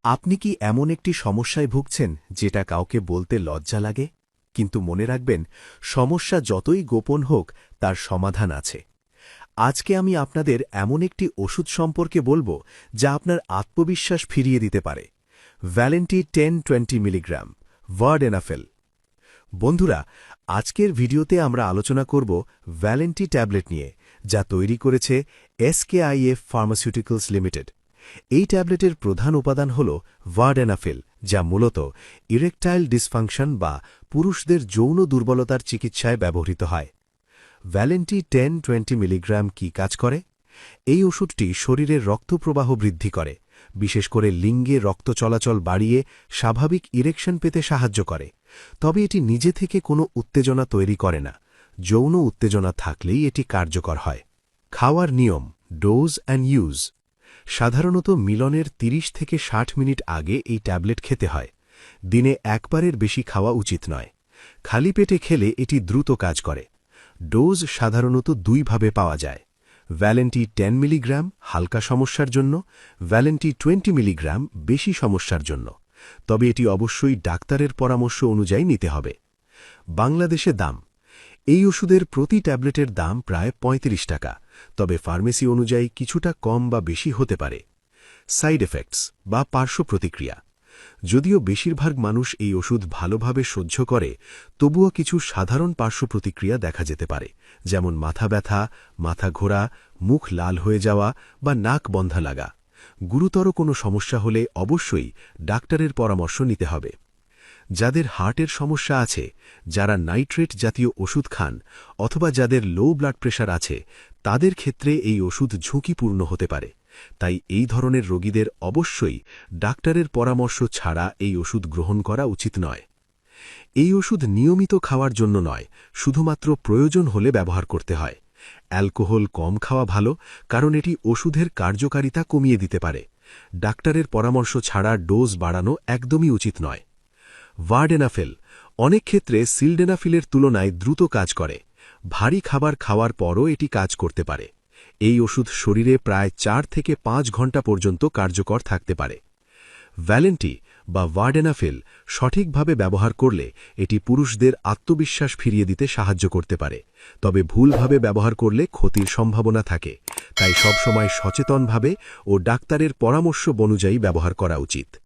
আপনি কি এমন একটি সমস্যায় ভুগছেন যেটা কাউকে বলতে লজ্জা লাগে? কিন্তু মনে রাখবেন, সমস্যা যতই গোপন হোক তার সমাধান আছে। আজকে আমি আপনাদের এমন একটি ওষুধ সম্পর্কে বলবো যা আপনার আত্মবিশ্বাস ফিরিয়ে দিতে পারে। ভ্যালেন্টি 10-20 মিলিগ্রাম ভার্ডেনাফেল। বন্ধুরা, আজকের ভিডিওতে আমরা আলোচনা করব ভ্যালেন্টি ট্যাবলেট নিয়ে, যা তৈরি করেছে এসকেআইএফ ফার্মাসিউটিক্যালস লিমিটেড। এই ট্যাবলেটের প্রধান উপাদান হল ভার্ডেনাফেল, যা মূলত ইরেকটাইল ডিসফাংশন বা পুরুষদের যৌন দুর্বলতার চিকিৎসায় ব্যবহৃত হয়। ভ্যালেন্টি 10-20 মিলিগ্রাম কি কাজ করে? এই ওষুধটি শরীরের রক্তপ্রবাহ বৃদ্ধি করে, বিশেষ করে লিঙ্গে রক্ত চলাচল বাড়িয়ে স্বাভাবিক ইরেকশন পেতে সাহায্য করে। তবে এটি নিজে থেকে কোনো উত্তেজনা তৈরি করে না। যৌন উত্তেজনা থাকলেই এটি কার্যকর হয়। খাওয়ার নিয়ম, ডোজ অ্যান্ড ইউজ। সাধারণত মিলনের 30 থেকে 60 মিনিট আগে এই ট্যাবলেট খেতে হয়। দিনে একবারের বেশি খাওয়া উচিত নয়। খালি পেটে খেলে এটি দ্রুত কাজ করে। ডোজ সাধারণত দুইভাবে পাওয়া যায়। ভ্যালেন্টি 10 মিলিগ্রাম হালকা সমস্যার জন্য, ভ্যালেন্টি 20 মিলিগ্রাম বেশি সমস্যার জন্য। তবে এটি অবশ্যই ডাক্তারের পরামর্শ অনুযায়ী নিতে হবে। বাংলাদেশে দাম। এই ওষুধের প্রতি ট্যাবলেটের দাম প্রায় 35 টাকা, তবে ফার্মেসি অনুযায়ী কিছুটা কম বা বেশি হতে পারে। সাইড এফেক্টস বা পার্শ্ব প্রতিক্রিয়া। যদিও বেশিরভাগ মানুষ এই ওষুধ ভালোভাবে সহ্য করে, তবুও কিছু সাধারণ পার্শ্ব প্রতিক্রিয়া দেখা যেতে পারে, যেমন মাথা ব্যথা, মাথা ঘোরা, মুখ লাল হয়ে যাওয়া বা নাক বন্ধা লাগা। গুরুতর কোনো সমস্যা হলে অবশ্যই ডাক্তারের পরামর্শ নিতে হবে। যাদের হার্টের সমস্যা আছে, যারা নাইট্রেট জাতীয় ওষুধ খান, অথবা যাদের লো ব্লাড প্রেশার আছে, তাদের ক্ষেত্রে এই ওষুধ ঝুঁকিপূর্ণ হতে পারে। তাই এই ধরনের রোগীদের অবশ্যই ডাক্তারের পরামর্শ ছাড়া এই ওষুধ গ্রহণ করা উচিত নয়। এই ওষুধ নিয়মিত খাওয়ার জন্য নয়, শুধুমাত্র প্রয়োজন হলে ব্যবহার করতে হয়। অ্যালকোহল কম খাওয়া ভালো, কারণ এটি ওষুধের কার্যকারিতা কমিয়ে দিতে পারে। ডাক্তারের পরামর্শ ছাড়া ডোজ বাড়ানো একদমই উচিত নয়। ভার্ডেনাফেল অনেক ক্ষেত্রে সিলডেনাফিলের তুলনায় দ্রুত কাজ করে। ভারী খাবার খাওয়ার পরও এটি কাজ করতে পারে। এই ওষুধ শরীরে প্রায় 4 থেকে 5 ঘণ্টা পর্যন্ত কার্যকর থাকতে পারে। ভ্যালেন্টি বা ভার্ডেনাফেল সঠিকভাবে ব্যবহার করলে এটি পুরুষদের আত্মবিশ্বাস ফিরিয়ে দিতে সাহায্য করতে পারে, তবে ভুলভাবে ব্যবহার করলে ক্ষতির সম্ভাবনা থাকে। তাই সবসময় সচেতনভাবে ও ডাক্তারের পরামর্শ অনুযায়ী ব্যবহার করা উচিত।